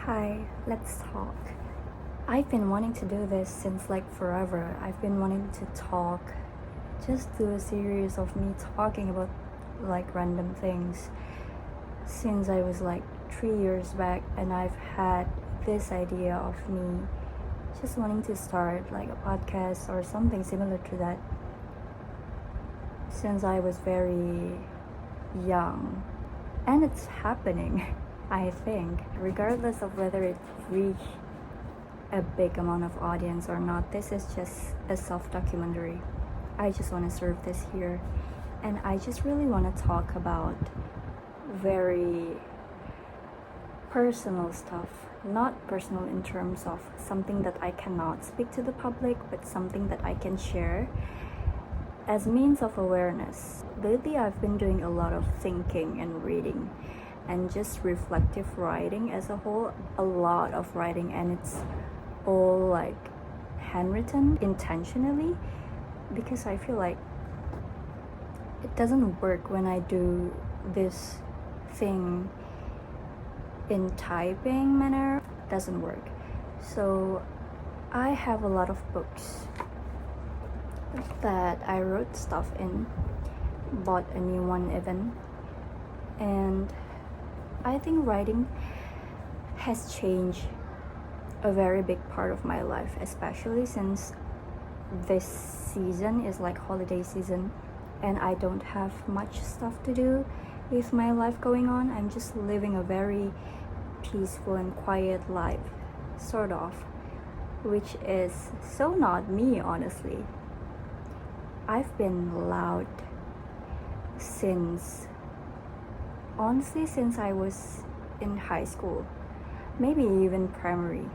Hi, let's talk. I've been wanting to do this since forever. I've been wanting to talk, just do a series of me talking about random things since I was 3 years back, and I've had this idea of me just wanting to start a podcast or something similar to that since I was very young. And it's happening, I think, regardless of whether it reached a big amount of audience or not. This is just a self-documentary. I just want to serve this here, and I just really want to talk about very personal stuff. Not personal in terms of something that I cannot speak to the public, but something that I can share as means of awareness. Lately, I've been doing a lot of thinking and reading and just reflective writing as a whole. A lot of writing, and it's all handwritten intentionally, because I feel like it doesn't work when I do this thing in typing manner. It doesn't work. So I have a lot of books that I wrote stuff in, bought a new one even, and I think writing has changed a very big part of my life, especially since this season is holiday season and I don't have much stuff to do with my life going on. I'm just living a very peaceful and quiet life, sort of, which is so not me, honestly. I've been loud since I was in high school, maybe even primary.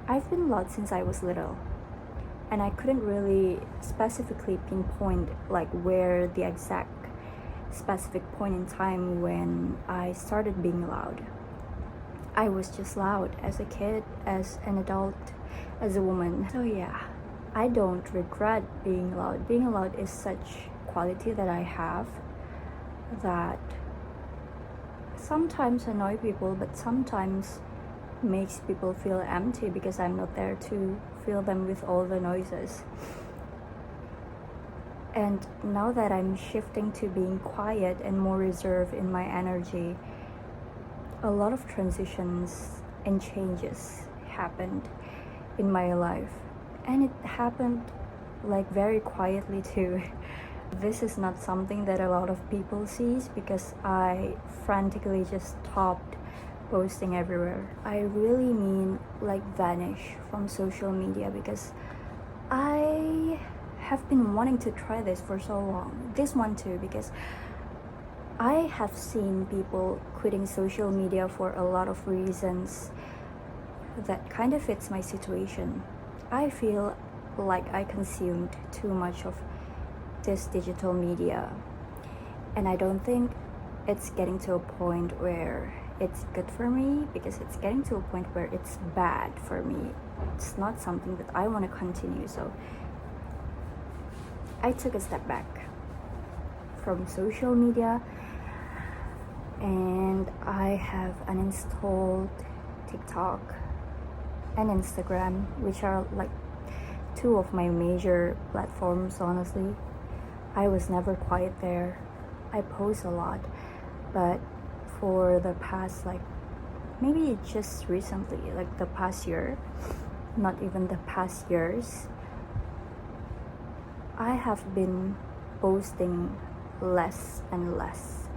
I've been loud since I was little, and I couldn't really specifically pinpoint where the exact specific point in time when I started being loud. I was just loud as a kid, as an adult, as a woman. So yeah, I don't regret being loud. Being loud is such quality that I have that sometimes annoy people, but sometimes makes people feel empty because I'm not there to fill them with all the noises. And now that I'm shifting to being quiet and more reserved in my energy, a lot of transitions and changes happened in my life, and it happened very quietly too. This is not something that a lot of people sees because I frantically just stopped posting everywhere. I really mean vanish from social media, because I have been wanting to try this for so long. This one too, because I have seen people quitting social media for a lot of reasons that kind of fits my situation. I feel like I consumed too much of this digital media, and I don't think it's getting to a point where it's good for me, because it's getting to a point where it's bad for me. It's not something that I want to continue. So I took a step back from social media, and I have uninstalled TikTok and Instagram, which are two of my major platforms. Honestly, I was never quiet there. I post a lot, but for the past maybe just recently, the past year, not even the past years, I have been posting less and less.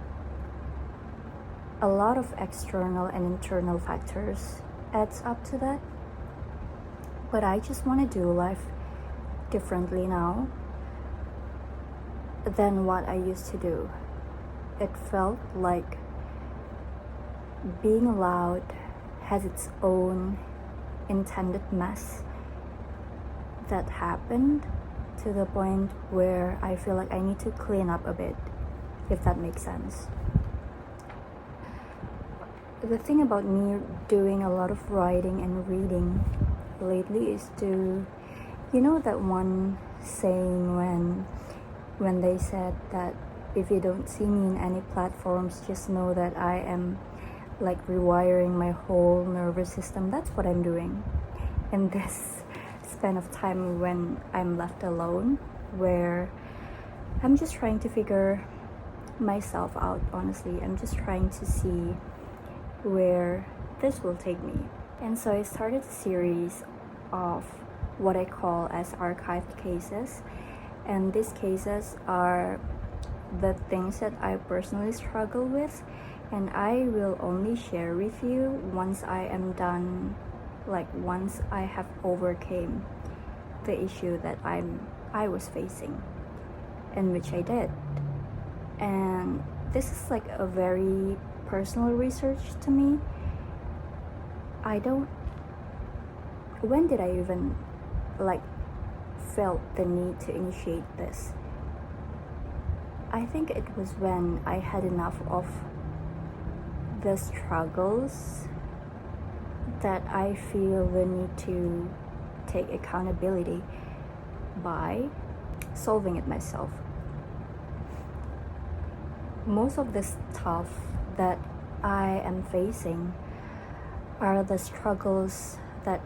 A lot of external and internal factors adds up to that, but I just want to do life differently now than what I used to do. It felt like being loud has its own intended mess that happened to the point where I feel like I need to clean up a bit, if that makes sense. The thing about me doing a lot of writing and reading lately is to, that one saying when they said that if you don't see me in any platforms, just know that I am like rewiring my whole nervous system. That's what I'm doing in this span of time when I'm left alone, where I'm just trying to figure myself out. Honestly, I'm just trying to see where this will take me. And so I started a series of what I call as archived cases, and these cases are the things that I personally struggle with, and I will only share with you once I am done, like once I have overcame the issue that I was facing, and which I did. And this is like a very personal research to me. When did I even like felt the need to initiate this? I think it was when I had enough of the struggles that I feel the need to take accountability by solving it myself. Most of the stuff that I am facing are the struggles that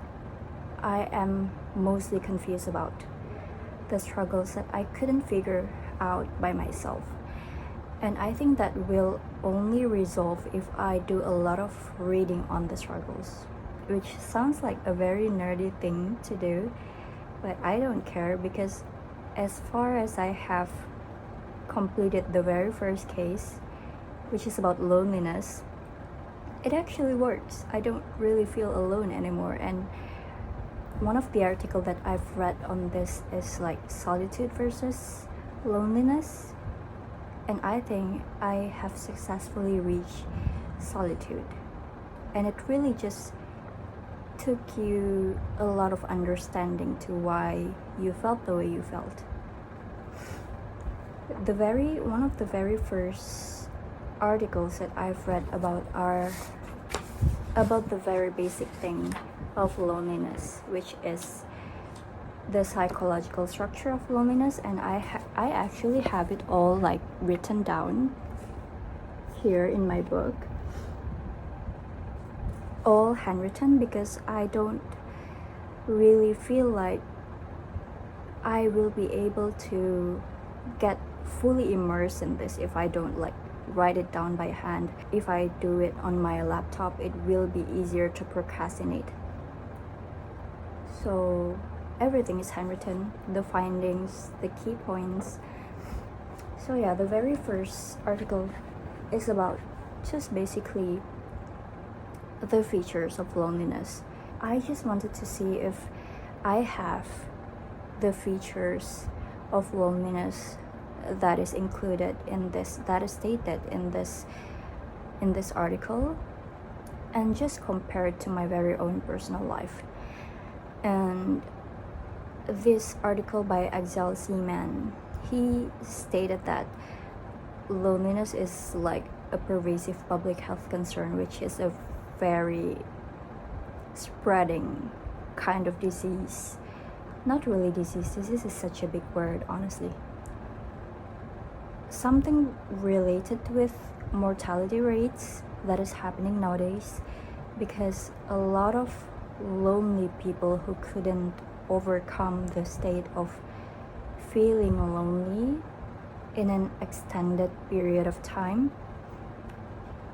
I am mostly confused about, the struggles that I couldn't figure out by myself. And I think that will only resolve if I do a lot of reading on the struggles, which sounds like a very nerdy thing to do, but I don't care, because as far as I have completed the very first case, which is about loneliness, it actually works. I don't really feel alone anymore. And one of the articles that I've read on this is like solitude versus loneliness, and I think I have successfully reached solitude. And it really just took you a lot of understanding to why you felt the way you felt. One of the very first articles that I've read about are about the very basic thing of loneliness, which is the psychological structure of loneliness. And I actually have it all like written down here in my book, all handwritten, because I don't really feel like I will be able to get fully immersed in this if I don't like write it down by hand. If I do it on my laptop, it will be easier to procrastinate. So everything is handwritten, the findings, the key points. So yeah, the very first article is about just basically the features of loneliness. I just wanted to see if I have the features of loneliness that is included in this, that is stated in this article, and just compare it to my very own personal life. And this article by Axel Seaman, he stated that loneliness is like a pervasive public health concern, which is a very spreading kind of disease. Not really disease is such a big word, honestly. Something related with mortality rates that is happening nowadays, because a lot of lonely people who couldn't overcome the state of feeling lonely in an extended period of time,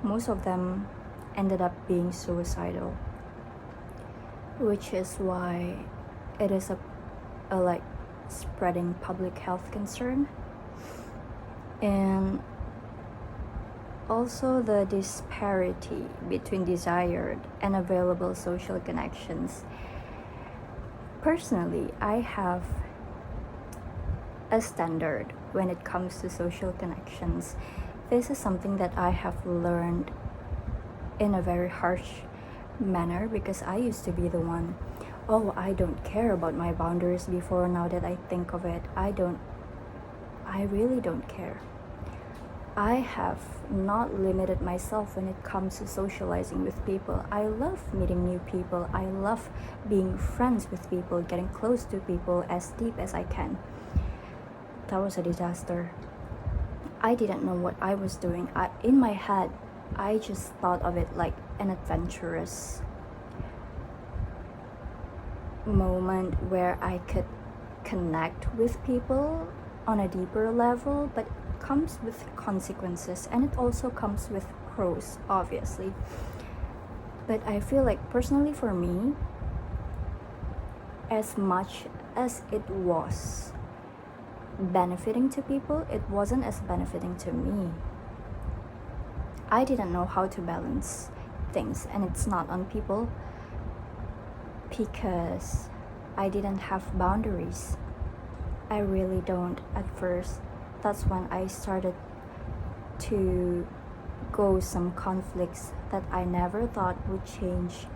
most of them ended up being suicidal, which is why it is a like spreading public health concern. And also the disparity between desired and available social connections. Personally, I have a standard when it comes to social connections. This is something that I have learned in a very harsh manner, because I used to be the one, I don't care about my boundaries before. Now that I think of it, I really don't care. I have not limited myself when it comes to socializing with people. I love meeting new people. I love being friends with people, getting close to people as deep as I can. That was a disaster. I didn't know what I was doing. In my head, I just thought of it like an adventurous moment where I could connect with people on a deeper level, but it comes with consequences, and it also comes with pros, obviously. But I feel like personally for me, as much as it was benefiting to people, it wasn't as benefiting to me. I didn't know how to balance things, and it's not on people because I didn't have boundaries. I really don't at first. That's when I started to go some conflicts that I never thought would change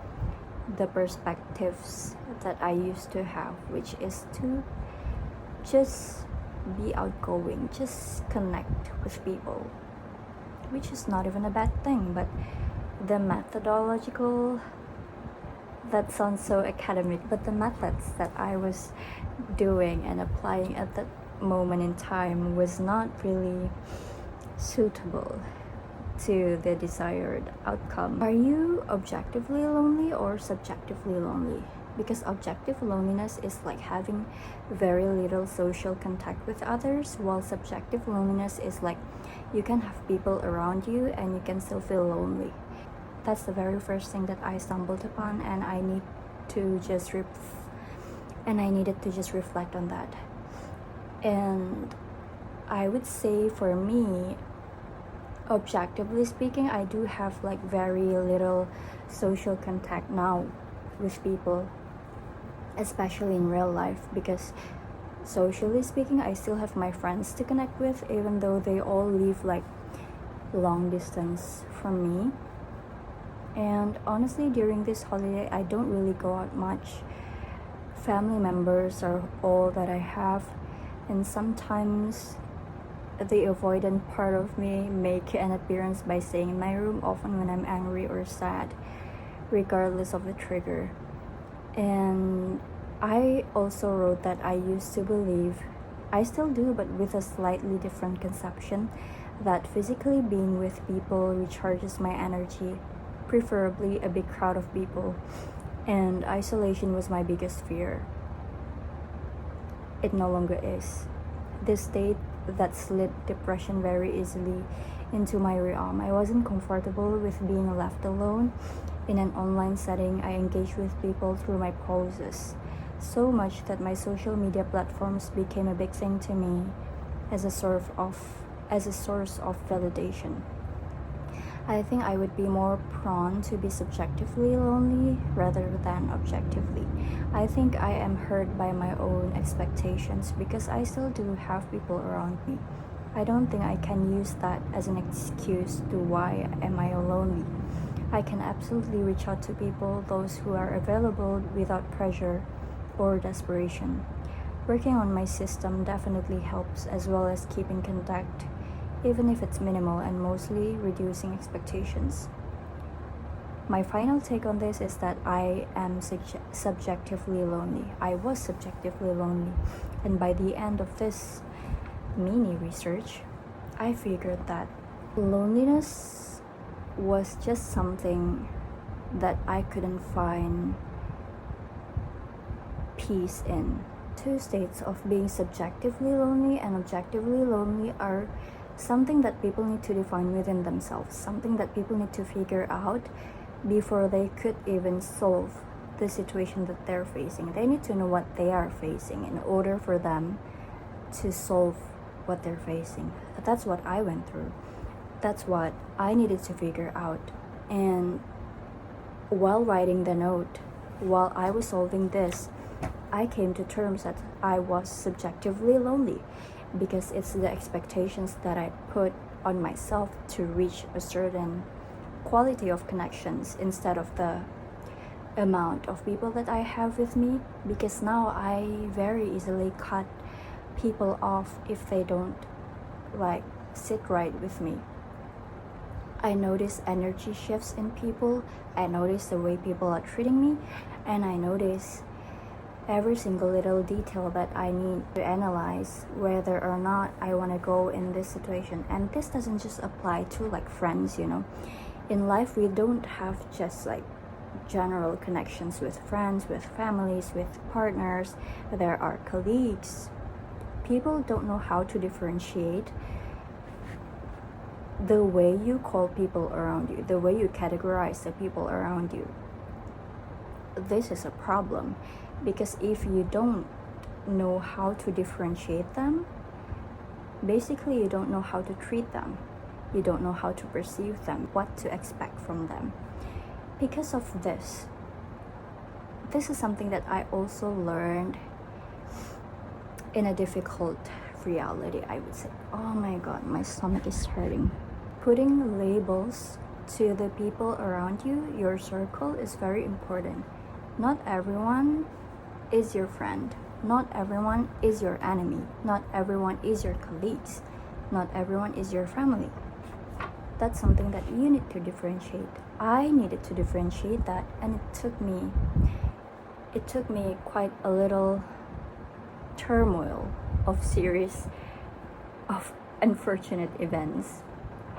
the perspectives that I used to have, which is to just be outgoing, just connect with people, which is not even a bad thing, but the methodological, that sounds so academic, but the methods that I was doing and applying at that moment in time was not really suitable to the desired outcome. Are you objectively lonely or subjectively lonely? Because objective loneliness is like having very little social contact with others, while subjective loneliness is like you can have people around you and you can still feel lonely. That's the very first thing that I stumbled upon, and I needed to just reflect on that. And I would say for me, objectively speaking, I do have like very little social contact now with people, especially in real life, because socially speaking, I still have my friends to connect with, even though they all live like long distance from me. And honestly, during this holiday, I don't really go out much. Family members are all that I have, and sometimes the avoidant part of me make an appearance by staying in my room, often when I'm angry or sad, regardless of the trigger. And I also wrote that I used to believe, I still do, but with a slightly different conception, that physically being with people recharges my energy, preferably a big crowd of people, and isolation was my biggest fear. It no longer is. This state that slid depression very easily into my realm. I wasn't comfortable with being left alone. In an online setting, I engaged with people through my poses, so much that my social media platforms became a big thing to me as a source of validation. I think I would be more prone to be subjectively lonely rather than objectively. I think I am hurt by my own expectations because I still do have people around me. I don't think I can use that as an excuse to why am I lonely. I can absolutely reach out to people, those who are available, without pressure or desperation. Working on my system definitely helps, as well as keeping contact, even if it's minimal, and mostly reducing expectations. My final take on this is that I am subjectively lonely. I was subjectively lonely, and by the end of this mini research, I figured that loneliness was just something that I couldn't find peace in. Two states of being subjectively lonely and objectively lonely are something that people need to define within themselves, something that people need to figure out before they could even solve the situation that they're facing. They need to know what they are facing in order for them to solve what they're facing. That's what I went through. That's what I needed to figure out. And while writing the note, while I was solving this, I came to terms that I was subjectively lonely, because it's the expectations that I put on myself to reach a certain quality of connections instead of the amount of people that I have with me. Because now I very easily cut people off if they don't like sit right with me. I notice energy shifts in people. I notice the way people are treating me, and I notice every single little detail that I need to analyze whether or not I want to go in this situation. And this doesn't just apply to like friends, you know. In life, we don't have just like general connections with friends, with families, with partners. There are colleagues. People don't know how to differentiate the way you call people around you, the way you categorize the people around you. This is a problem, because if you don't know how to differentiate them, basically you don't know how to treat them. You don't know how to perceive them, what to expect from them. Because of this is something that I also learned in a difficult reality, I would say. Oh my god, my stomach is hurting. Putting labels to the people around you, your circle, is very important. Not everyone is your friend. Not everyone is your enemy. Not everyone is your colleagues. Not everyone is your family. That's something that you need to differentiate. I needed to differentiate that, and it took me quite a little turmoil of series of unfortunate events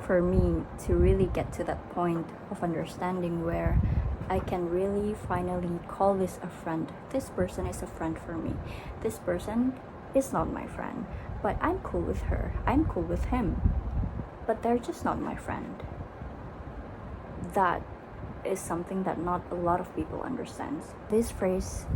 for me to really get to that point of understanding where I can really finally call this a friend. This person is a friend for me. This person is not my friend, but I'm cool with her. I'm cool with him, but they're just not my friend. That is something that not a lot of people understands. This phrase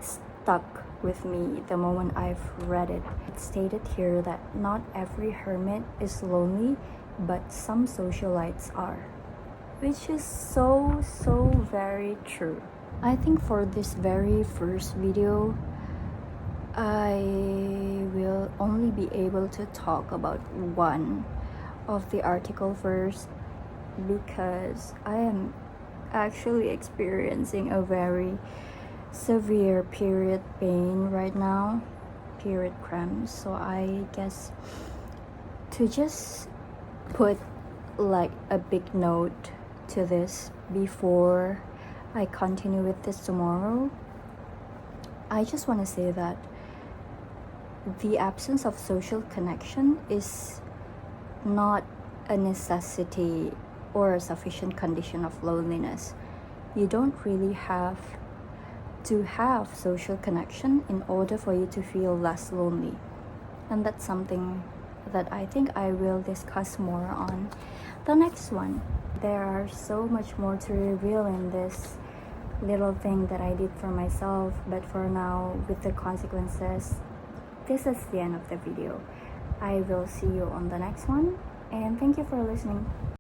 stuck with me the moment I've read it. It stated here that not every hermit is lonely, but some socialites are. Which is so very true. I think for this very first video, I will only be able to talk about one of the article first, because I am actually experiencing a very severe period pain right now, period cramps. So I guess to just put like a big note to this before I continue with this tomorrow, I just want to say that the absence of social connection is not a necessity or a sufficient condition of loneliness. You don't really have to have social connection in order for you to feel less lonely. And that's something that I think I will discuss more on the next one. There are so much more to reveal in this little thing that I did for myself, but for now, with the consequences, this is the end of the video. I will see you on the next one, and thank you for listening.